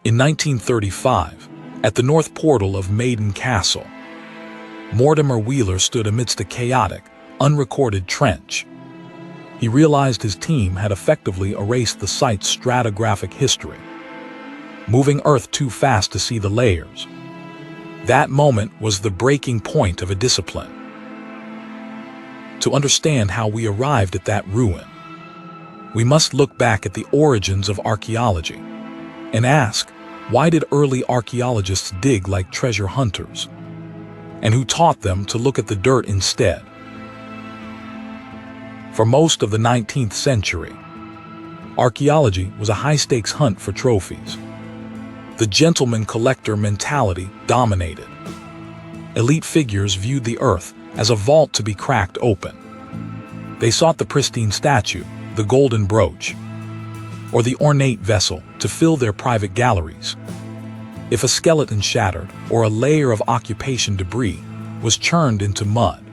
In 1935, at the north portal of Maiden Castle, Mortimer Wheeler stood amidst a chaotic, unrecorded trench. He realized his team had effectively erased the site's stratigraphic history, moving Earth too fast to see the layers. That moment was the breaking point of a discipline. To understand how we arrived at that ruin, we must look back at the origins of archaeology and ask, why did early archaeologists dig like treasure hunters? And who taught them to look at the dirt instead? For most of the 19th century, archaeology was a high-stakes hunt for trophies. The gentleman-collector mentality dominated. Elite figures viewed the earth as a vault to be cracked open. They sought the pristine statue, the golden brooch, or the ornate vessel to fill their private galleries. If a skeleton shattered or a layer of occupation debris was churned into mud,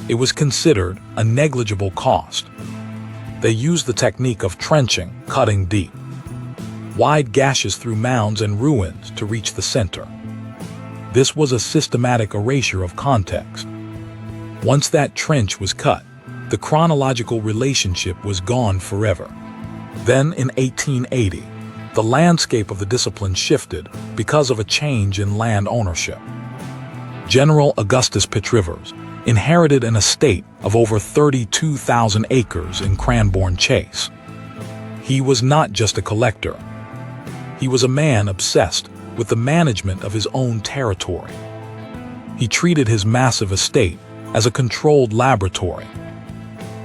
it was considered a negligible cost. They used the technique of trenching, cutting deep, wide gashes through mounds and ruins to reach the center. This was a systematic erasure of context. Once that trench was cut, the chronological relationship was gone forever. Then, in 1880, the landscape of the discipline shifted because of a change in land ownership. General Augustus Pitt-Rivers inherited an estate of over 32,000 acres in Cranbourne Chase. He was not just a collector. He was a man obsessed with the management of his own territory. He treated his massive estate as a controlled laboratory,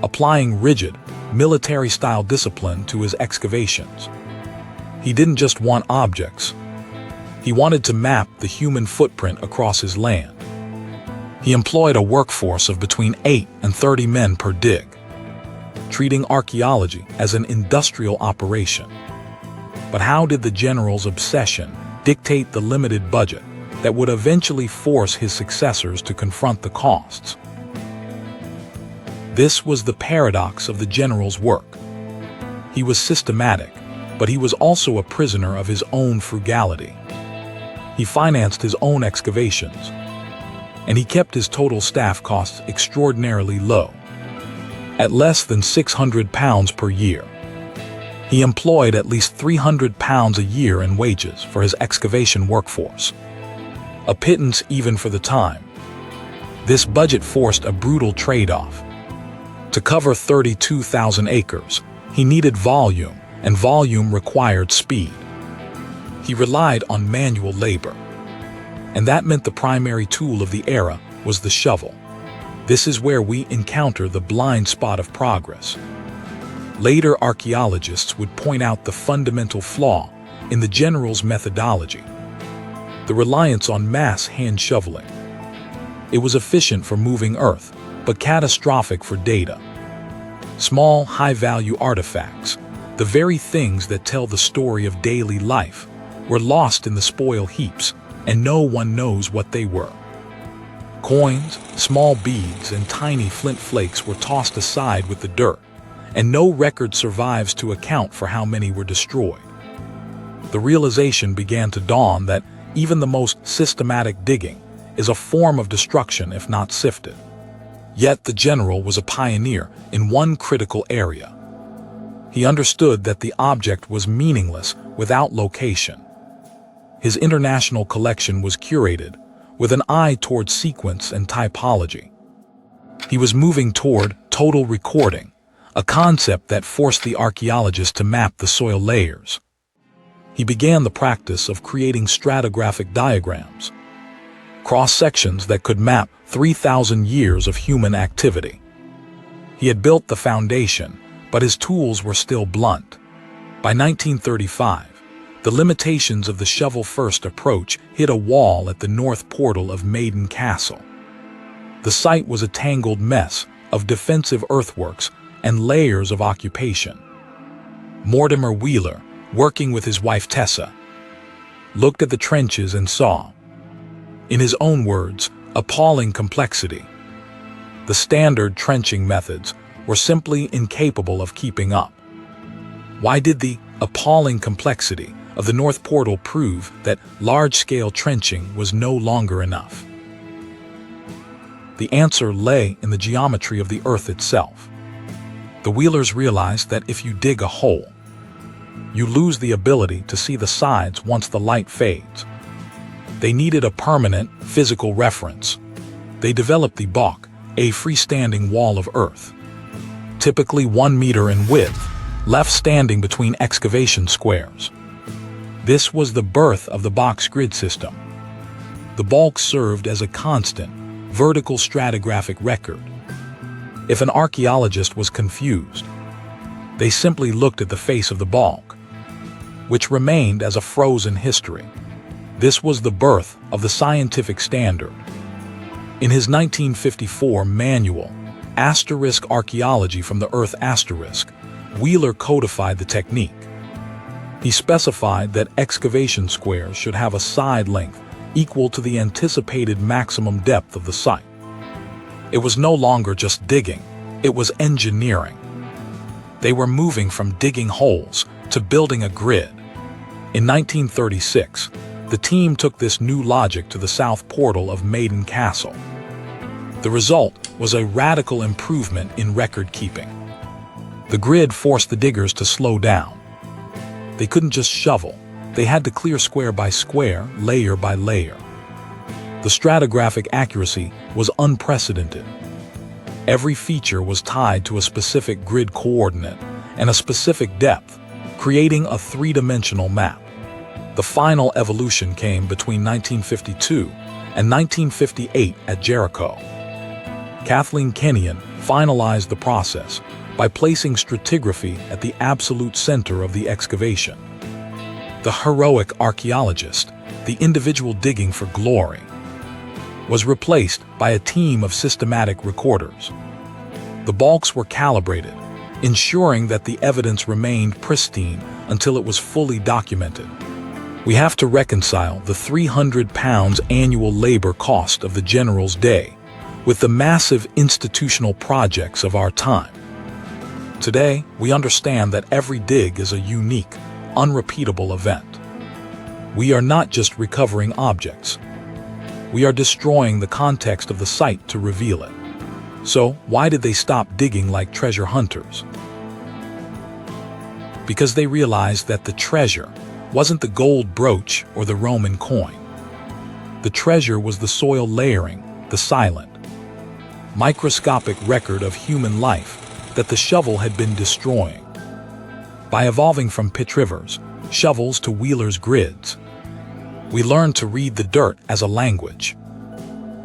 applying rigid, military-style discipline to his excavations. He didn't just want objects. He wanted to map the human footprint across his land. He employed a workforce of between 8 and 30 men per dig, treating archaeology as an industrial operation. But how did the general's obsession dictate the limited budget that would eventually force his successors to confront the costs? This was the paradox of the general's work. He was systematic, but he was also a prisoner of his own frugality. He financed his own excavations, and he kept his total staff costs extraordinarily low, at less than £600 per year. He employed at least £300 a year in wages for his excavation workforce, a pittance even for the time. This budget forced a brutal trade-off. To cover 32,000 acres, he needed volume, and volume required speed. He relied on manual labor, and that meant the primary tool of the era was the shovel. This is where we encounter the blind spot of progress. Later archaeologists would point out the fundamental flaw in the general's methodology: the reliance on mass hand shoveling. It was efficient for moving earth, but catastrophic for data. Small, high-value artifacts, the very things that tell the story of daily life, were lost in the spoil heaps, and no one knows what they were. Coins, small beads, and tiny flint flakes were tossed aside with the dirt, and no record survives to account for how many were destroyed. The realization began to dawn that even the most systematic digging is a form of destruction if not sifted. Yet the general was a pioneer in one critical area. He understood that the object was meaningless without location. His international collection was curated with an eye toward sequence and typology. He was moving toward total recording, a concept that forced the archaeologist to map the soil layers. He began the practice of creating stratigraphic diagrams, cross-sections that could map 3,000 years of human activity. He had built the foundation, but his tools were still blunt. By 1935, the limitations of the shovel-first approach hit a wall at the north portal of Maiden Castle. The site was a tangled mess of defensive earthworks and layers of occupation. Mortimer Wheeler, working with his wife Tessa, looked at the trenches and saw, in his own words, appalling complexity. The standard trenching methods were simply incapable of keeping up. Why did the appalling complexity of the North Portal prove that large-scale trenching was no longer enough. The answer lay in the geometry of the Earth itself. The Wheelers realized that if you dig a hole, you lose the ability to see the sides once the light fades. They needed a permanent, physical reference. They developed the Balk, a freestanding wall of earth, typically 1 meter in width, left standing between excavation squares. This was the birth of the box grid system. The Balk served as a constant, vertical stratigraphic record. If an archaeologist was confused, they simply looked at the face of the Balk, which remained as a frozen history. This was the birth of the scientific standard. In his 1954 manual, Archaeology from the Earth *, Wheeler codified the technique. He specified that excavation squares should have a side length equal to the anticipated maximum depth of the site. It was no longer just digging, it was engineering. They were moving from digging holes to building a grid. In 1936, the team took this new logic to the south portal of Maiden Castle. The result was a radical improvement in record keeping. The grid forced the diggers to slow down. They couldn't just shovel, they had to clear square by square, layer by layer. The stratigraphic accuracy was unprecedented. Every feature was tied to a specific grid coordinate and a specific depth, creating a three-dimensional map. The final evolution came between 1952 and 1958 at Jericho. Kathleen Kenyon finalized the process by placing stratigraphy at the absolute center of the excavation. The heroic archaeologist, the individual digging for glory, was replaced by a team of systematic recorders. The balks were calibrated, ensuring that the evidence remained pristine until it was fully documented. We have to reconcile the £300 annual labor cost of the General's day with the massive institutional projects of our time. Today, we understand that every dig is a unique, unrepeatable event. We are not just recovering objects. We are destroying the context of the site to reveal it. So, why did they stop digging like treasure hunters? Because they realized that the treasure wasn't the gold brooch or the Roman coin. The treasure was the soil layering, the silent, microscopic record of human life that the shovel had been destroying. By evolving from Pitt-Rivers shovels to Wheeler's grids, we learned to read the dirt as a language.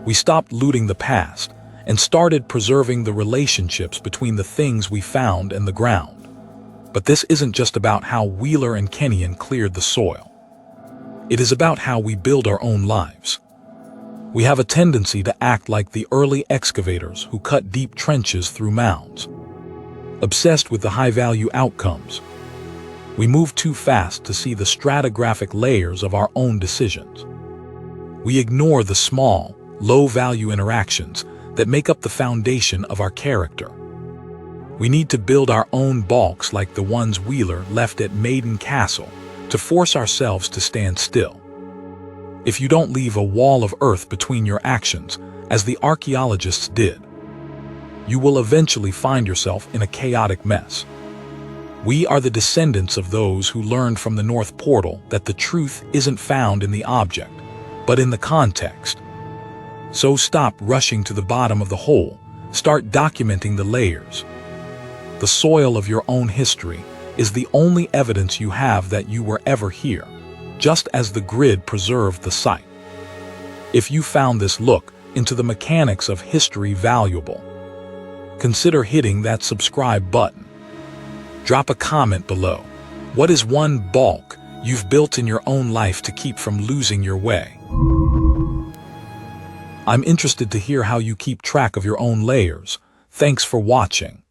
We stopped looting the past and started preserving the relationships between the things we found and the ground. But this isn't just about how Wheeler and Kenyon cleared the soil. It is about how we build our own lives. We have a tendency to act like the early excavators who cut deep trenches through mounds. Obsessed with the high-value outcomes, we move too fast to see the stratigraphic layers of our own decisions. We ignore the small, low-value interactions that make up the foundation of our character. We need to build our own balks like the ones Wheeler left at Maiden Castle to force ourselves to stand still. If you don't leave a wall of earth between your actions, as the archaeologists did, you will eventually find yourself in a chaotic mess. We are the descendants of those who learned from the North Portal that the truth isn't found in the object, but in the context. So stop rushing to the bottom of the hole, start documenting the layers. The soil of your own history is the only evidence you have that you were ever here, just as the grid preserved the site. If you found this look into the mechanics of history valuable, consider hitting that subscribe button. Drop a comment below. What is one balk you've built in your own life to keep from losing your way? I'm interested to hear how you keep track of your own layers. Thanks for watching.